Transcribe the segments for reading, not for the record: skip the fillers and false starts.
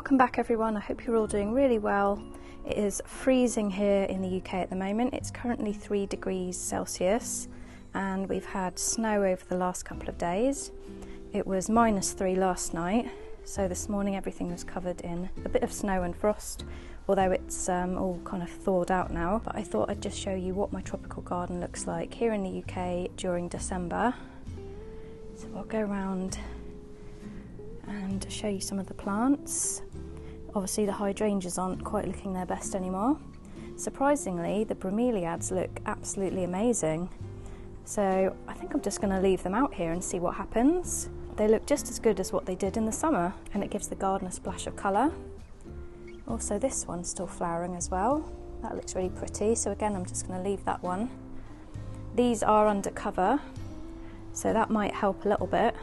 Welcome back everyone, I hope you're all doing really well. It is freezing here in the UK at the moment. It's currently 3 degrees Celsius and we've had snow over the last couple of days. It was -3 last night, so this morning everything was covered in a bit of snow and frost, although it's all kind of thawed out now. But I thought I'd just show you what my tropical garden looks like here in the UK during December. So I'll go around and show you some of the plants. Obviously the hydrangeas aren't quite looking their best anymore. Surprisingly, the bromeliads look absolutely amazing. So I think I'm just going to leave them out here and see what happens. They look just as good as what they did in the summer, and it gives the garden a splash of colour. Also this one's still flowering as well. That looks really pretty, so again I'm just going to leave that one. These are under cover, so that might help a little bit.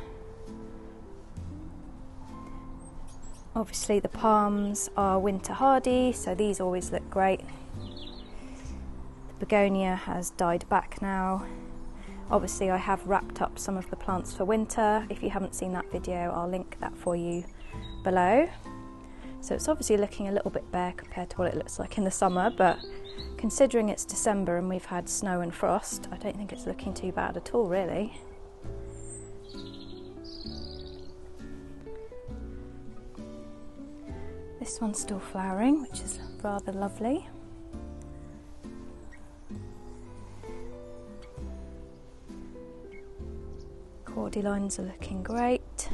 Obviously the palms are winter hardy, so these always look great. The begonia has died back now. Obviously I have wrapped up some of the plants for winter. If you haven't seen that video, I'll link that for you below. So it's obviously looking a little bit bare compared to what it looks like in the summer, but considering it's December and we've had snow and frost, I don't think it's looking too bad at all really. This one's still flowering, which is rather lovely. Cordylines are looking great.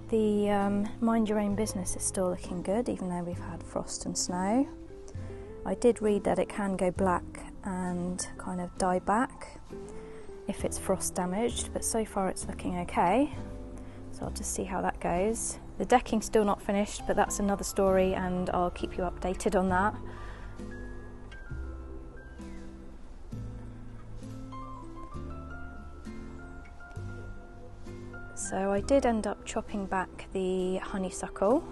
The Mind Your Own Business is still looking good, even though we've had frost and snow. I did read that it can go black and kind of die back if it's frost damaged, but so far it's looking okay, so I'll just see how that goes. The decking's still not finished, but that's another story and I'll keep you updated on that. So I did end up chopping back the honeysuckle,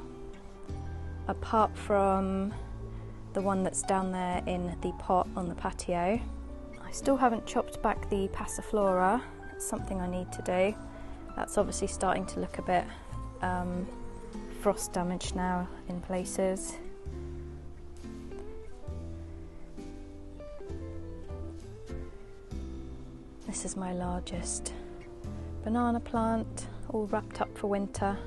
apart from the one that's down there in the pot on the patio. I still haven't chopped back the passiflora. It's something I need to do. That's obviously starting to look a bit frost damaged now in places. This is my largest banana plant, all wrapped up for winter.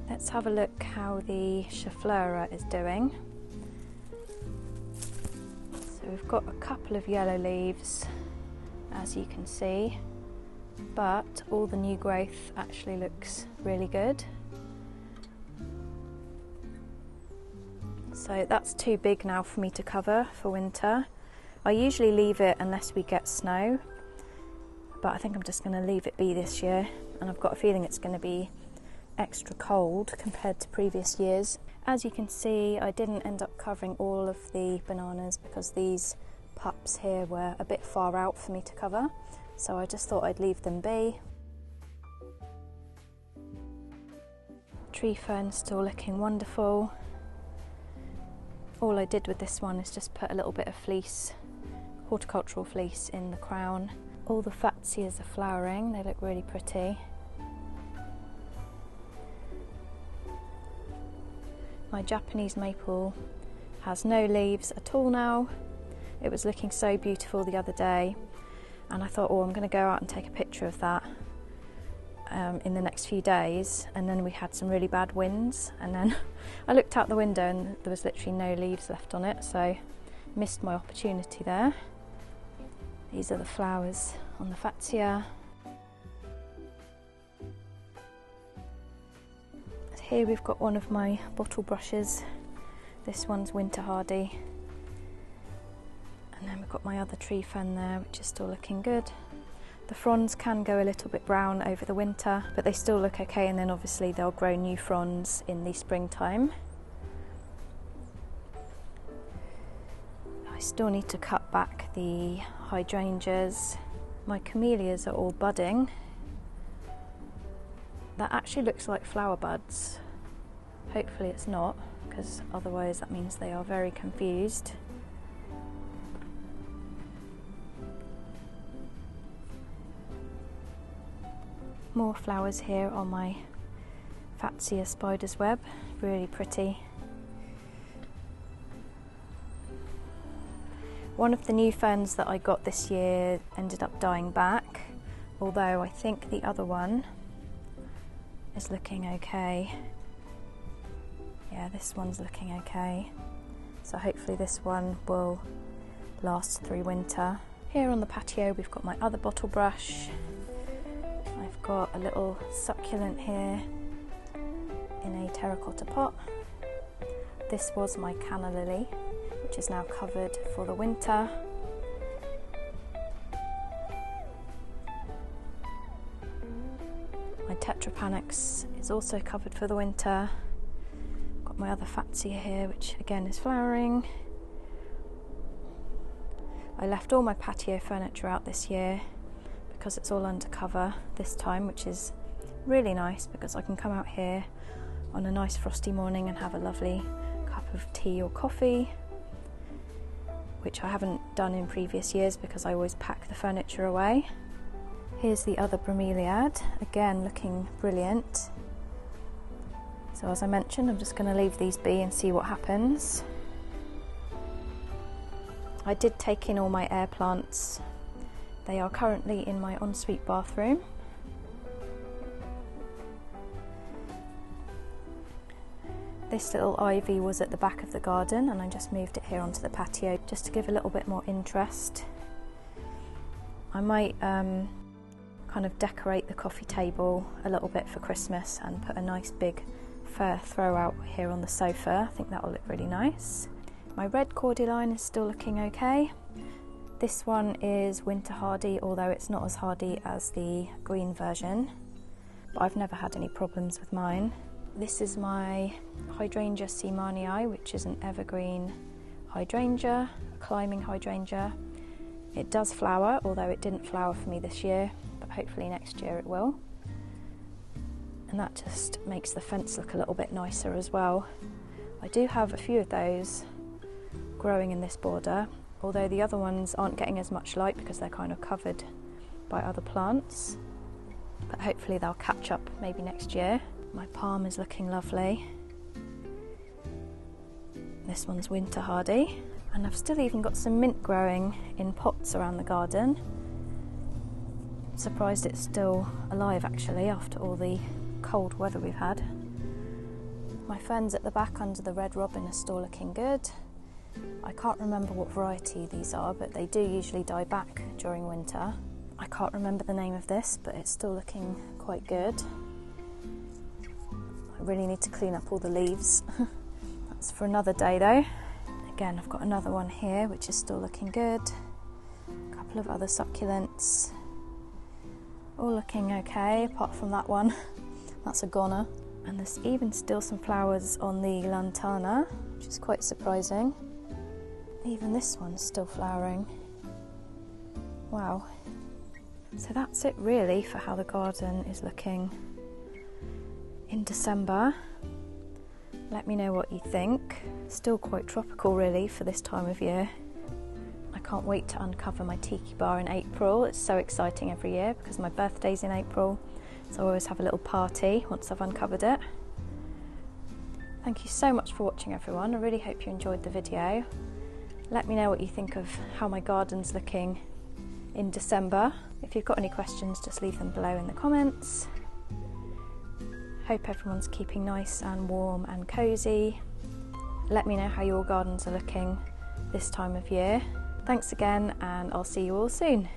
Let's have a look how the Chaflora is doing. We've got a couple of yellow leaves, as you can see, but all the new growth actually looks really good. So that's too big now for me to cover for winter. I usually leave it unless we get snow, but I think I'm just going to leave it be this year, and I've got a feeling it's going to be extra cold compared to previous years. As you can see, I didn't end up covering all of the bananas because these pups here were a bit far out for me to cover, so I just thought I'd leave them be. Tree fern's still looking wonderful. All I did with this one is just put a little bit of fleece, horticultural fleece, in the crown. All the Fatsias are flowering, they look really pretty. My Japanese maple has no leaves at all now. It was looking so beautiful the other day, and I thought, oh, I'm going to go out and take a picture of that in the next few days. And then we had some really bad winds, and then I looked out the window and there was literally no leaves left on it, so missed my opportunity there. These are the flowers on the Fatsia. Here we've got one of my bottle brushes. This one's winter hardy. And then we've got my other tree fern there, which is still looking good. The fronds can go a little bit brown over the winter, but they still look okay, and then obviously they'll grow new fronds in the springtime. I still need to cut back the hydrangeas. My camellias are all budding. That actually looks like flower buds. Hopefully it's not, because otherwise that means they are very confused. More flowers here on my Fatsia spider's web, really pretty. One of the new ferns that I got this year ended up dying back, although I think the other one is looking okay. Yeah, this one's looking okay. So hopefully this one will last through winter. Here on the patio we've got my other bottle brush. I've got a little succulent here in a terracotta pot. This was my canna lily, which is now covered for the winter. My tetrapanax is also covered for the winter. Got my other Fatsia here, which again is flowering. I left all my patio furniture out this year because it's all under cover this time, which is really nice because I can come out here on a nice frosty morning and have a lovely cup of tea or coffee, which I haven't done in previous years because I always pack the furniture away. Here's the other bromeliad, again looking brilliant. So as I mentioned, I'm just going to leave these be and see what happens. I did take in all my air plants. They are currently in my ensuite bathroom. This little ivy was at the back of the garden and I just moved it here onto the patio just to give a little bit more interest. I might kind of decorate the coffee table a little bit for Christmas and put a nice big fur throw out here on the sofa. I think that will look really nice. My red cordyline is still looking okay. This one is winter hardy, although it's not as hardy as the green version, but I've never had any problems with mine. This is my Hydrangea Seemani, which is an evergreen hydrangea, a climbing hydrangea. It does flower, although it didn't flower for me this year, but hopefully next year it will. And that just makes the fence look a little bit nicer as well. I do have a few of those growing in this border, although the other ones aren't getting as much light because they're kind of covered by other plants, but hopefully they'll catch up maybe next year. My palm is looking lovely. This one's winter hardy, and I've still even got some mint growing in pots around the garden. I'm surprised it's still alive actually after all the cold weather we've had. My ferns at the back under the red robin are still looking good. I can't remember what variety these are, but they do usually die back during winter. I can't remember the name of this, but it's still looking quite good. I really need to clean up all the leaves. That's for another day though. Again, I've got another one here which is still looking good. A couple of other succulents, all looking okay apart from that one. That's a goner. And there's even still some flowers on the lantana, which is quite surprising. Even this one's still flowering. Wow. So that's it really for how the garden is looking in December. Let me know what you think. Still quite tropical really for this time of year. I can't wait to uncover my Tiki Bar in April. It's so exciting every year because my birthday's in April, so I always have a little party once I've uncovered it. Thank you so much for watching everyone. I really hope you enjoyed the video. Let me know what you think of how my garden's looking in December. If you've got any questions, just leave them below in the comments. Hope everyone's keeping nice and warm and cosy. Let me know how your gardens are looking this time of year. Thanks again, and I'll see you all soon.